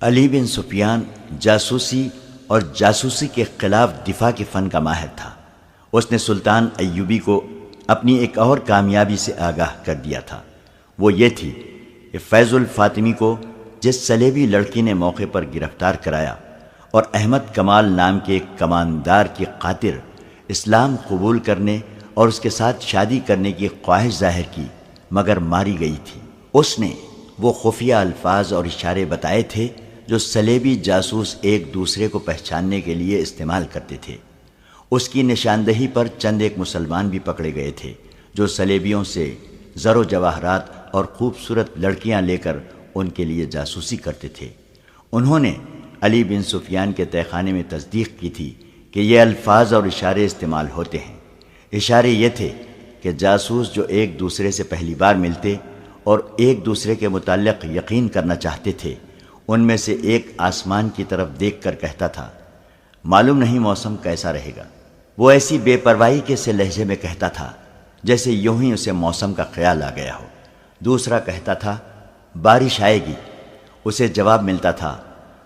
علی بن سفیان جاسوسی اور جاسوسی کے خلاف دفاع کے فن کا ماہر تھا۔ اس نے سلطان ایوبی کو اپنی ایک اور کامیابی سے آگاہ کر دیا تھا۔ وہ یہ تھی کہ فیض الفاطمی کو جس صلیبی لڑکی نے موقع پر گرفتار کرایا اور احمد کمال نام کے ایک کماندار کی خاطر اسلام قبول کرنے اور اس کے ساتھ شادی کرنے کی خواہش ظاہر کی مگر ماری گئی تھی، اس نے وہ خفیہ الفاظ اور اشارے بتائے تھے جو صلیبی جاسوس ایک دوسرے کو پہچاننے کے لیے استعمال کرتے تھے۔ اس کی نشاندہی پر چند ایک مسلمان بھی پکڑے گئے تھے جو صلیبیوں سے زر و جواہرات اور خوبصورت لڑکیاں لے کر ان کے لیے جاسوسی کرتے تھے۔ انہوں نے علی بن سفیان کے تہہ خانے میں تصدیق کی تھی کہ یہ الفاظ اور اشارے استعمال ہوتے ہیں۔ اشارے یہ تھے کہ جاسوس جو ایک دوسرے سے پہلی بار ملتے اور ایک دوسرے کے متعلق یقین کرنا چاہتے تھے، ان میں سے ایک آسمان کی طرف دیکھ کر کہتا تھا معلوم نہیں موسم کیسا رہے گا۔ وہ ایسی بے پرواہی کے سے لہجے میں کہتا تھا جیسے یوں ہی اسے موسم کا خیال آ گیا ہو۔ دوسرا کہتا تھا بارش آئے گی، اسے جواب ملتا تھا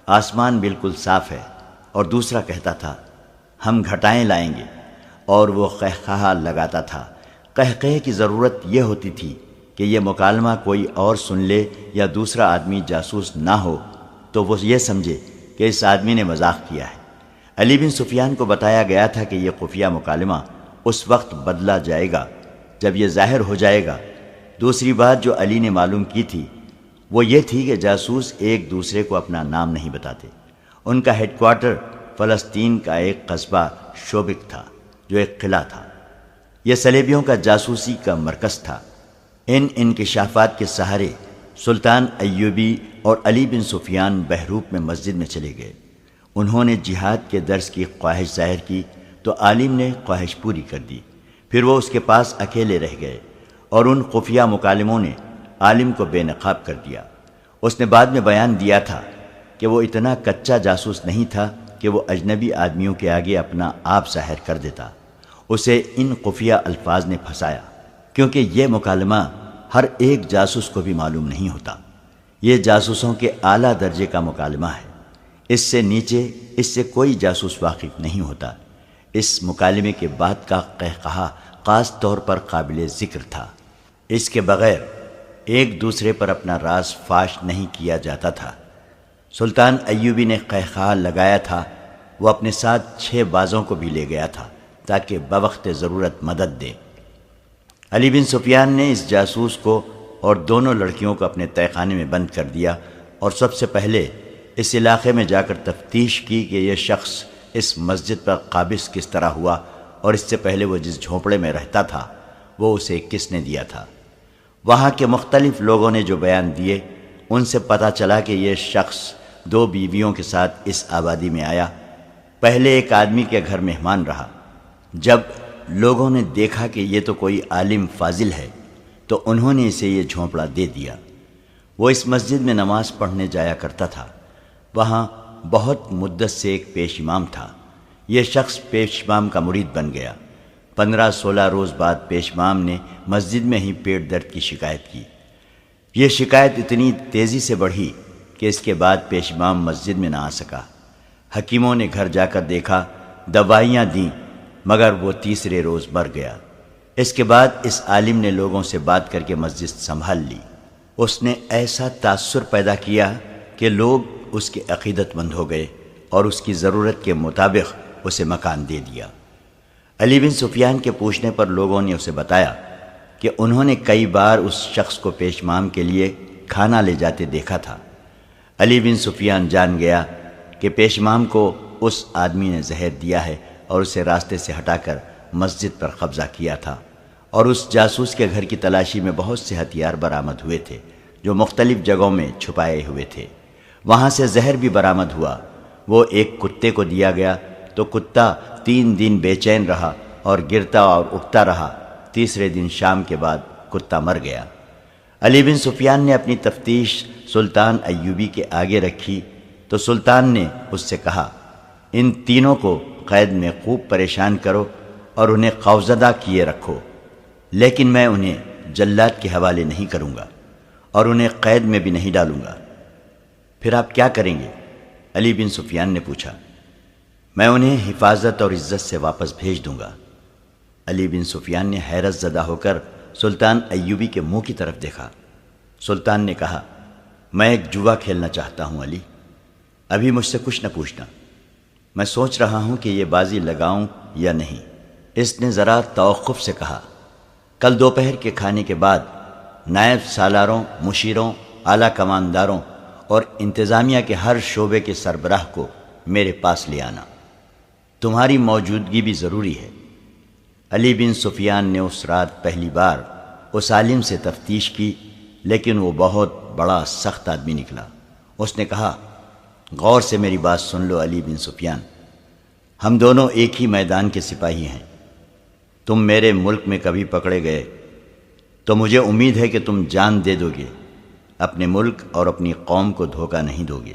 آسمان بالکل صاف ہے، اور دوسرا کہتا تھا ہم گھٹائیں لائیں گے، اور وہ قہقہہ لگاتا تھا۔ قہقہے کی ضرورت یہ ہوتی تھی کہ یہ مکالمہ کوئی اور سن لے یا دوسرا آدمی جاسوس نہ ہو تو وہ یہ سمجھے کہ اس آدمی نے مذاق کیا ہے۔ علی بن سفیان کو بتایا گیا تھا کہ یہ خفیہ مکالمہ اس وقت بدلا جائے گا جب یہ ظاہر ہو جائے گا۔ دوسری بات جو علی نے معلوم کی تھی وہ یہ تھی کہ جاسوس ایک دوسرے کو اپنا نام نہیں بتاتے۔ ان کا ہیڈ کوارٹر فلسطین کا ایک قصبہ شوبک تھا جو ایک قلعہ تھا۔ یہ صلیبیوں کا جاسوسی کا مرکز تھا۔ ان انکشافات کے سہارے سلطان ایوبی اور علی بن سفیان بہروپ میں مسجد میں چلے گئے۔ انہوں نے جہاد کے درس کی خواہش ظاہر کی تو عالم نے خواہش پوری کر دی۔ پھر وہ اس کے پاس اکیلے رہ گئے اور ان خفیہ مکالموں نے عالم کو بے نقاب کر دیا۔ اس نے بعد میں بیان دیا تھا کہ وہ اتنا کچا جاسوس نہیں تھا کہ وہ اجنبی آدمیوں کے آگے اپنا آپ ظاہر کر دیتا۔ اسے ان خفیہ الفاظ نے پھنسایا کیونکہ یہ مکالمہ ہر ایک جاسوس کو بھی معلوم نہیں ہوتا۔ یہ جاسوسوں کے اعلیٰ درجے کا مکالمہ ہے، اس سے نیچے اس سے کوئی جاسوس واقف نہیں ہوتا۔ اس مکالمے کے بعد کا قہقہہ خاص طور پر قابل ذکر تھا۔ اس کے بغیر ایک دوسرے پر اپنا راز فاش نہیں کیا جاتا تھا۔ سلطان ایوبی نے قہقہہ لگایا تھا، وہ اپنے ساتھ 6 بازوں کو بھی لے گیا تھا تاکہ بوقت ضرورت مدد دے۔ علی بن سفیان نے اس جاسوس کو اور دونوں لڑکیوں کو اپنے تہہ خانے میں بند کر دیا اور سب سے پہلے اس علاقے میں جا کر تفتیش کی کہ یہ شخص اس مسجد پر قابض کس طرح ہوا اور اس سے پہلے وہ جس جھونپڑے میں رہتا تھا وہ اسے کس نے دیا تھا۔ وہاں کے مختلف لوگوں نے جو بیان دیے ان سے پتہ چلا کہ یہ شخص 2 بیویوں کے ساتھ اس آبادی میں آیا۔ پہلے ایک آدمی کے گھر مہمان رہا۔ جب لوگوں نے دیکھا کہ یہ تو کوئی عالم فاضل ہے تو انہوں نے اسے یہ جھونپڑا دے دیا۔ وہ اس مسجد میں نماز پڑھنے جایا کرتا تھا۔ وہاں بہت مدت سے ایک پیش امام تھا۔ یہ شخص پیش امام کا مرید بن گیا۔ 15-16 روز بعد پیش امام نے مسجد میں ہی پیٹ درد کی شکایت کی۔ یہ شکایت اتنی تیزی سے بڑھی کہ اس کے بعد پیش امام مسجد میں نہ آ سکا۔ حکیموں نے گھر جا کر دیکھا، دوائیاں دیں، مگر وہ تیسرے روز مر گیا۔ اس کے بعد اس عالم نے لوگوں سے بات کر کے مسجد سنبھال لی۔ اس نے ایسا تاثر پیدا کیا کہ لوگ اس کے عقیدت مند ہو گئے اور اس کی ضرورت کے مطابق اسے مکان دے دیا۔ علی بن سفیان کے پوچھنے پر لوگوں نے اسے بتایا کہ انہوں نے کئی بار اس شخص کو پیش امام کے لیے کھانا لے جاتے دیکھا تھا۔ علی بن سفیان جان گیا کہ پیش امام کو اس آدمی نے زہر دیا ہے اور اسے راستے سے ہٹا کر مسجد پر قبضہ کیا تھا، اور اس جاسوس کے گھر کی تلاشی میں بہت سے ہتھیار برآمد ہوئے تھے جو مختلف جگہوں میں چھپائے ہوئے تھے۔ وہاں سے زہر بھی برآمد ہوا۔ وہ ایک کتے کو دیا گیا تو کتا 3 دن بے چین رہا اور گرتا اور اٹھتا رہا۔ تیسرے دن شام کے بعد کتا مر گیا۔ علی بن سفیان نے اپنی تفتیش سلطان ایوبی کے آگے رکھی تو سلطان نے اس سے کہا ان تینوں کو قید میں خوب پریشان کرو اور انہیں خوفزدہ کیے رکھو، لیکن میں انہیں جلاد کے حوالے نہیں کروں گا اور انہیں قید میں بھی نہیں ڈالوں گا۔ پھر آپ کیا کریں گے؟ علی بن سفیان نے پوچھا۔ میں انہیں حفاظت اور عزت سے واپس بھیج دوں گا۔ علی بن سفیان نے حیرت زدہ ہو کر سلطان ایوبی کے منہ کی طرف دیکھا۔ سلطان نے کہا، میں ایک جوا کھیلنا چاہتا ہوں علی، ابھی مجھ سے کچھ نہ پوچھنا، میں سوچ رہا ہوں کہ یہ بازی لگاؤں یا نہیں۔ اس نے ذرا توقف سے کہا، کل دوپہر کے کھانے کے بعد نائب سالاروں، مشیروں، اعلیٰ کمانداروں اور انتظامیہ کے ہر شعبے کے سربراہ کو میرے پاس لے آنا، تمہاری موجودگی بھی ضروری ہے۔ علی بن سفیان نے اس رات پہلی بار اس عالم سے تفتیش کی، لیکن وہ بہت بڑا سخت آدمی نکلا۔ اس نے کہا، غور سے میری بات سن لو علی بن سفیان، ہم دونوں ایک ہی میدان کے سپاہی ہیں۔ تم میرے ملک میں کبھی پکڑے گئے تو مجھے امید ہے کہ تم جان دے دو گے، اپنے ملک اور اپنی قوم کو دھوکہ نہیں دو گے۔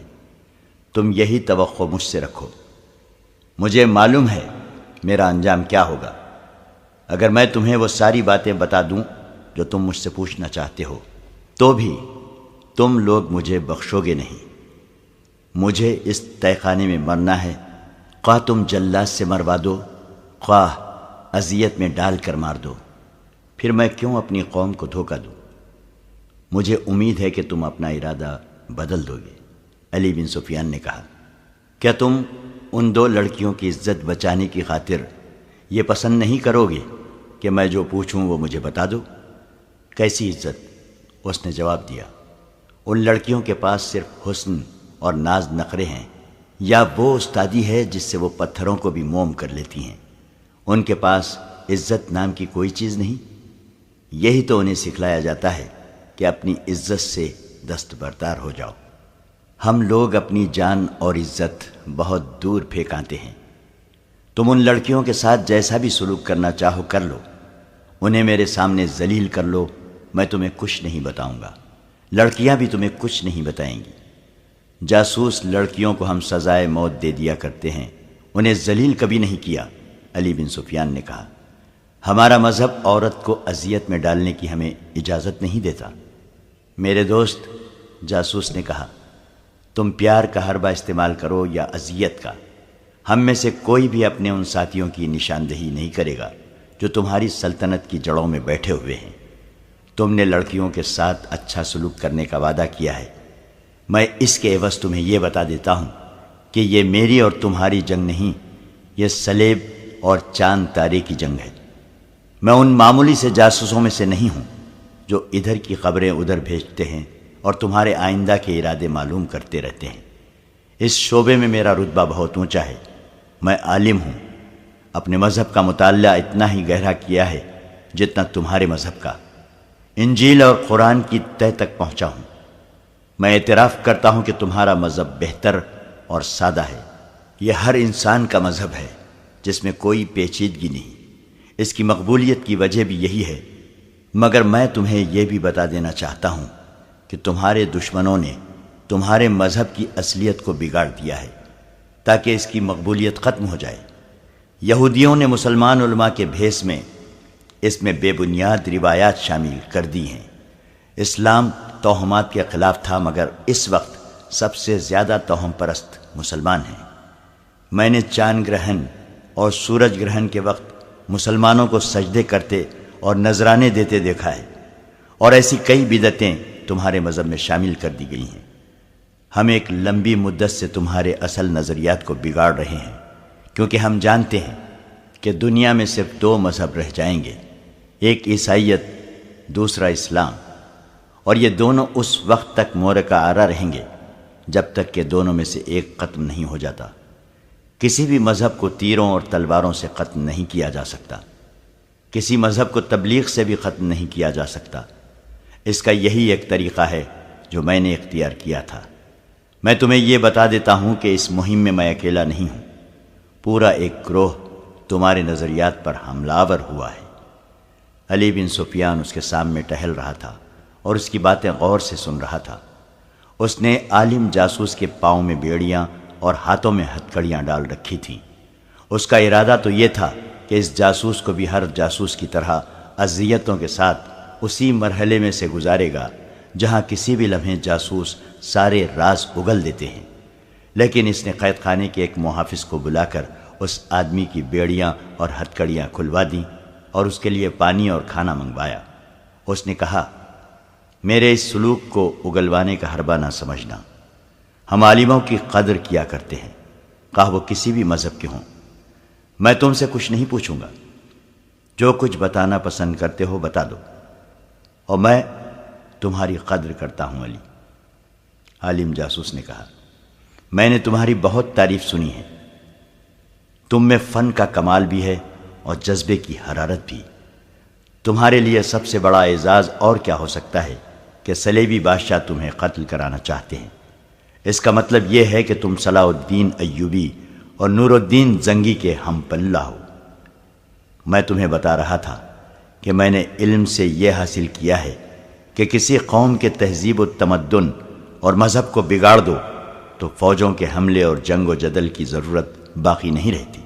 تم یہی توقع مجھ سے رکھو۔ مجھے معلوم ہے میرا انجام کیا ہوگا، اگر میں تمہیں وہ ساری باتیں بتا دوں جو تم مجھ سے پوچھنا چاہتے ہو تو بھی تم لوگ مجھے بخشو گے نہیں۔ مجھے اس تہہ خانے میں مرنا ہے، خواہ تم جلات سے مروا دو، خواہ اذیت میں ڈال کر مار دو، پھر میں کیوں اپنی قوم کو دھوکہ دوں؟ مجھے امید ہے کہ تم اپنا ارادہ بدل دو گے۔ علی بن سفیان نے کہا، کیا تم ان دو لڑکیوں کی عزت بچانے کی خاطر یہ پسند نہیں کرو گے کہ میں جو پوچھوں وہ مجھے بتا دو؟ کیسی عزت؟ اس نے جواب دیا، ان لڑکیوں کے پاس صرف حسن اور ناز نخرے ہیں، یا وہ استادی ہے جس سے وہ پتھروں کو بھی موم کر لیتی ہیں۔ ان کے پاس عزت نام کی کوئی چیز نہیں۔ یہی تو انہیں سکھلایا جاتا ہے کہ اپنی عزت سے دستبردار ہو جاؤ۔ ہم لوگ اپنی جان اور عزت بہت دور پھینکاتے ہیں۔ تم ان لڑکیوں کے ساتھ جیسا بھی سلوک کرنا چاہو کر لو، انہیں میرے سامنے ذلیل کر لو، میں تمہیں کچھ نہیں بتاؤں گا، لڑکیاں بھی تمہیں کچھ نہیں بتائیں گی۔ جاسوس لڑکیوں کو ہم سزائے موت دے دیا کرتے ہیں، انہیں ذلیل کبھی نہیں کیا۔ علی بن سفیان نے کہا، ہمارا مذہب عورت کو اذیت میں ڈالنے کی ہمیں اجازت نہیں دیتا۔ میرے دوست، جاسوس نے کہا، تم پیار کا حربہ استعمال کرو یا اذیت کا، ہم میں سے کوئی بھی اپنے ان ساتھیوں کی نشاندہی نہیں کرے گا جو تمہاری سلطنت کی جڑوں میں بیٹھے ہوئے ہیں۔ تم نے لڑکیوں کے ساتھ اچھا سلوک کرنے کا وعدہ کیا ہے، میں اس کے عوض تمہیں یہ بتا دیتا ہوں کہ یہ میری اور تمہاری جنگ نہیں، یہ سلیب اور چاند تارے کی جنگ ہے۔ میں ان معمولی سے جاسوسوں میں سے نہیں ہوں جو ادھر کی خبریں ادھر بھیجتے ہیں اور تمہارے آئندہ کے ارادے معلوم کرتے رہتے ہیں۔ اس شعبے میں میرا رتبہ بہت اونچا ہے، میں عالم ہوں، اپنے مذہب کا مطالعہ اتنا ہی گہرا کیا ہے جتنا تمہارے مذہب کا، انجیل اور قرآن کی تہ تک پہنچا ہوں۔ میں اعتراف کرتا ہوں کہ تمہارا مذہب بہتر اور سادہ ہے، یہ ہر انسان کا مذہب ہے جس میں کوئی پیچیدگی نہیں، اس کی مقبولیت کی وجہ بھی یہی ہے، مگر میں تمہیں یہ بھی بتا دینا چاہتا ہوں کہ تمہارے دشمنوں نے تمہارے مذہب کی اصلیت کو بگاڑ دیا ہے تاکہ اس کی مقبولیت ختم ہو جائے۔ یہودیوں نے مسلمان علماء کے بھیس میں اس میں بے بنیاد روایات شامل کر دی ہیں۔ اسلام توہمات کے خلاف تھا، مگر اس وقت سب سے زیادہ توہم پرست مسلمان ہیں۔ میں نے چاند گرہن اور سورج گرہن کے وقت مسلمانوں کو سجدے کرتے اور نذرانے دیتے دیکھا ہے، اور ایسی کئی بدعتیں تمہارے مذہب میں شامل کر دی گئی ہیں۔ ہم ایک لمبی مدت سے تمہارے اصل نظریات کو بگاڑ رہے ہیں، کیونکہ ہم جانتے ہیں کہ دنیا میں صرف دو مذہب رہ جائیں گے، ایک عیسائیت، دوسرا اسلام، اور یہ دونوں اس وقت تک مورکہ آرا رہیں گے جب تک کہ دونوں میں سے ایک ختم نہیں ہو جاتا۔ کسی بھی مذہب کو تیروں اور تلواروں سے ختم نہیں کیا جا سکتا، کسی مذہب کو تبلیغ سے بھی ختم نہیں کیا جا سکتا۔ اس کا یہی ایک طریقہ ہے جو میں نے اختیار کیا تھا۔ میں تمہیں یہ بتا دیتا ہوں کہ اس مہم میں میں اکیلا نہیں ہوں، پورا ایک گروہ تمہارے نظریات پر حملہ آور ہوا ہے۔ علی بن سفیان اس کے سامنے ٹہل رہا تھا اور اس کی باتیں غور سے سن رہا تھا۔ اس نے عالم جاسوس کے پاؤں میں بیڑیاں اور ہاتھوں میں ہتھکڑیاں ڈال رکھی تھیں۔ اس کا ارادہ تو یہ تھا کہ اس جاسوس کو بھی ہر جاسوس کی طرح اذیتوں کے ساتھ اسی مرحلے میں سے گزارے گا جہاں کسی بھی لمحے جاسوس سارے راز اگل دیتے ہیں۔ لیکن اس نے قید خانے کے ایک محافظ کو بلا کر اس آدمی کی بیڑیاں اور ہتھکڑیاں کھلوا دیں اور اس کے لیے پانی اور کھانا منگوایا۔ اس نے کہا، میرے اس سلوک کو اگلوانے کا حربہ نہ سمجھنا، ہم عالموں کی قدر کیا کرتے ہیں، خواہ وہ کسی بھی مذہب کے ہوں۔ میں تم سے کچھ نہیں پوچھوں گا، جو کچھ بتانا پسند کرتے ہو بتا دو، اور میں تمہاری قدر کرتا ہوں علی۔ عالم جاسوس نے کہا، میں نے تمہاری بہت تعریف سنی ہے، تم میں فن کا کمال بھی ہے اور جذبے کی حرارت بھی۔ تمہارے لیے سب سے بڑا اعزاز اور کیا ہو سکتا ہے کہ صلیبی بادشاہ تمہیں قتل کرانا چاہتے ہیں۔ اس کا مطلب یہ ہے کہ تم صلاح الدین ایوبی اور نور الدین زنگی کے ہم پلہ ہو۔ میں تمہیں بتا رہا تھا کہ میں نے علم سے یہ حاصل کیا ہے کہ کسی قوم کے تہذیب و تمدن اور مذہب کو بگاڑ دو تو فوجوں کے حملے اور جنگ و جدل کی ضرورت باقی نہیں رہتی۔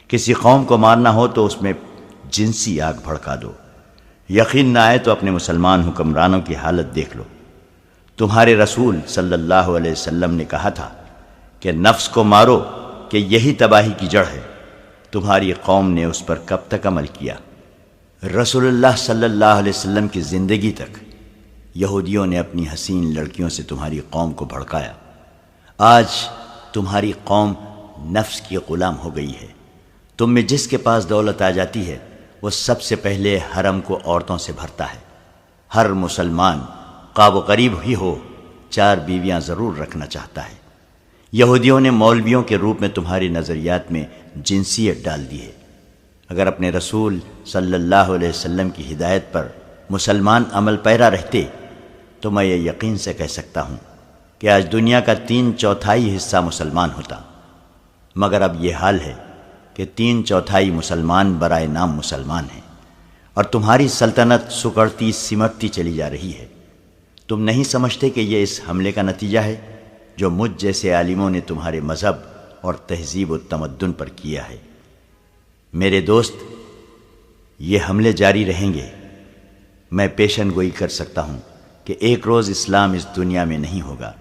کسی قوم کو مارنا ہو تو اس میں جنسی آگ بھڑکا دو۔ یقین نہ آئے تو اپنے مسلمان حکمرانوں کی حالت دیکھ لو۔ تمہارے رسول صلی اللہ علیہ وسلم نے کہا تھا کہ نفس کو مارو کہ یہی تباہی کی جڑ ہے۔ تمہاری قوم نے اس پر کب تک عمل کیا؟ رسول اللہ صلی اللہ علیہ وسلم کی زندگی تک یہودیوں نے اپنی حسین لڑکیوں سے تمہاری قوم کو بھڑکایا۔ آج تمہاری قوم نفس کی غلام ہو گئی ہے۔ تم میں جس کے پاس دولت آ جاتی ہے وہ سب سے پہلے حرم کو عورتوں سے بھرتا ہے۔ ہر مسلمان خواہ و غریب ہی ہو 4 بیویاں ضرور رکھنا چاہتا ہے۔ یہودیوں نے مولویوں کے روپ میں تمہارے نظریات میں جنسیت ڈال دی ہے۔ اگر اپنے رسول صلی اللہ علیہ وسلم کی ہدایت پر مسلمان عمل پیرا رہتے تو میں یہ یقین سے کہہ سکتا ہوں کہ آج دنیا کا 3/4 حصہ مسلمان ہوتا، مگر اب یہ حال ہے کہ 3/4 مسلمان برائے نام مسلمان ہیں، اور تمہاری سلطنت سکڑتی سمٹتی چلی جا رہی ہے۔ تم نہیں سمجھتے کہ یہ اس حملے کا نتیجہ ہے جو مجھ جیسے عالموں نے تمہارے مذہب اور تہذیب و تمدن پر کیا ہے؟ میرے دوست، یہ حملے جاری رہیں گے۔ میں پیشن گوئی کر سکتا ہوں کہ ایک روز اسلام اس دنیا میں نہیں ہوگا۔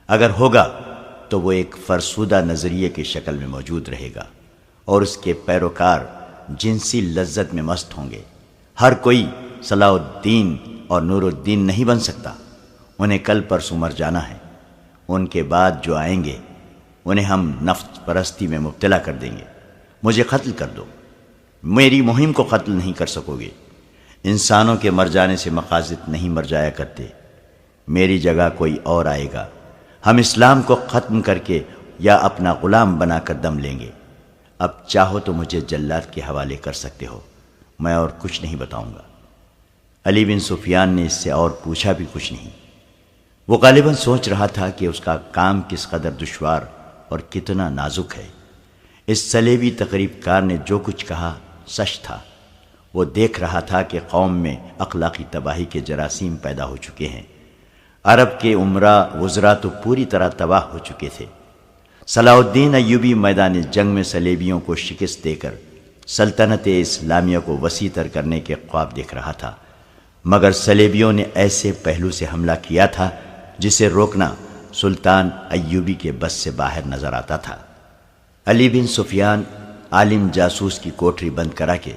اگر ہوگا تو وہ ایک فرسودہ نظریے کی شکل میں موجود رہے گا، اور اس کے پیروکار جنسی لذت میں مست ہوں گے۔ ہر کوئی صلاح الدین اور نور الدین نہیں بن سکتا، انہیں کل پرسوں مر جانا ہے۔ ان کے بعد جو آئیں گے انہیں ہم نفس پرستی میں مبتلا کر دیں گے۔ مجھے قتل کر دو، میری مہم کو قتل نہیں کر سکو گے۔ انسانوں کے مر جانے سے مقاصد نہیں مر جایا کرتے۔ میری جگہ کوئی اور آئے گا، ہم اسلام کو ختم کر کے یا اپنا غلام بنا کر دم لیں گے۔ اب چاہو تو مجھے جلاد کے حوالے کر سکتے ہو، میں اور کچھ نہیں بتاؤں گا۔ علی بن سفیان نے اس سے اور پوچھا بھی کچھ نہیں۔ وہ غالباً سوچ رہا تھا کہ اس کا کام کس قدر دشوار اور کتنا نازک ہے۔ اس صلیبی تقریب کار نے جو کچھ کہا سچ تھا۔ وہ دیکھ رہا تھا کہ قوم میں اخلاقی تباہی کے جراثیم پیدا ہو چکے ہیں۔ عرب کے عمراء وزراء تو پوری طرح تباہ ہو چکے تھے۔ صلاح الدین ایوبی میدان جنگ میں صلیبیوں کو شکست دے کر سلطنت اسلامیہ کو وسیع تر کرنے کے خواب دیکھ رہا تھا، مگر صلیبیوں نے ایسے پہلو سے حملہ کیا تھا جسے روکنا سلطان ایوبی کے بس سے باہر نظر آتا تھا۔ علی بن سفیان عالم جاسوس کی کوٹری بند کرا کے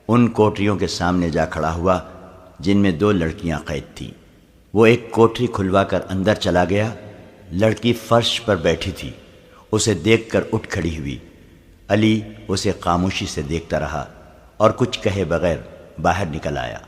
ان کوٹریوں کے سامنے جا کھڑا ہوا جن میں 2 لڑکیاں قید تھیں۔ وہ ایک کوٹری کھلوا کر اندر چلا گیا۔ لڑکی فرش پر بیٹھی تھی، اسے دیکھ کر اٹھ کھڑی ہوئی۔ علی اسے خاموشی سے دیکھتا رہا اور کچھ کہے بغیر باہر نکل آیا۔